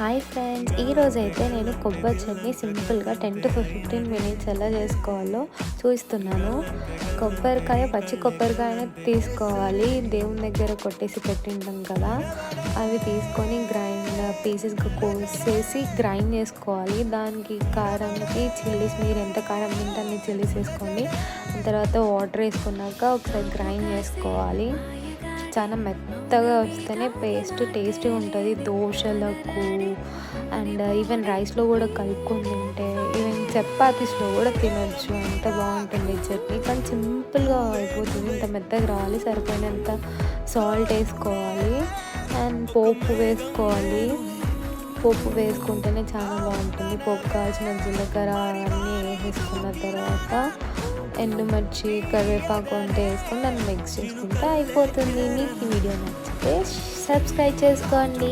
Hi friends, ఈరోజైతే నేను కొబ్బరి చట్నీ సింపుల్గా 10 to 15 minutes ఎలా చేసుకోవాలో చూపిస్తున్నాను. పచ్చి కొబ్బరికాయనే తీసుకోవాలి. దేవుని దగ్గర కొట్టేసి పెట్టింటాం కదా, అవి తీసుకొని పీసెస్గా కోసేసి గ్రైండ్ చేసుకోవాలి. దానికి కారంకి చిల్లీస్, మీరు ఎంత కారం తింటే అన్ని చిల్లీస్ వేసుకోండి. తర్వాత వాటర్ వేసుకున్నాక ఒకసారి గ్రైండ్ చేసుకోవాలి. చాలా మెత్తగా వస్తేనే టేస్టీ ఉంటుంది. దోశలకు అండ్ ఈవెన్ రైస్లో కూడా కలుపుకొని తింటే, ఈవెన్ చపాతీస్లో కూడా తినొచ్చు. అంత బాగుంటుంది చట్నీ. కానీ సింపుల్గా అయిపోతుంది. ఇంత మెత్తగా రావాలి. సరిపోయినంత సాల్ట్ వేసుకోవాలి అండ్ పోపు వేసుకోవాలి. పోపు వేసుకుంటేనే చాలా బాగుంటుంది. పోపు కావాల్సిన జీలకర్ర అవన్నీ వేసేసుకున్న తర్వాత ఎండుమిర్చి, కరివేపాకు అంటే వేసుకొని దాన్ని మిక్స్ చేసుకుంటే అయిపోతుంది. మీకు ఈ వీడియో నచ్చితే సబ్స్క్రైబ్ చేసుకోండి.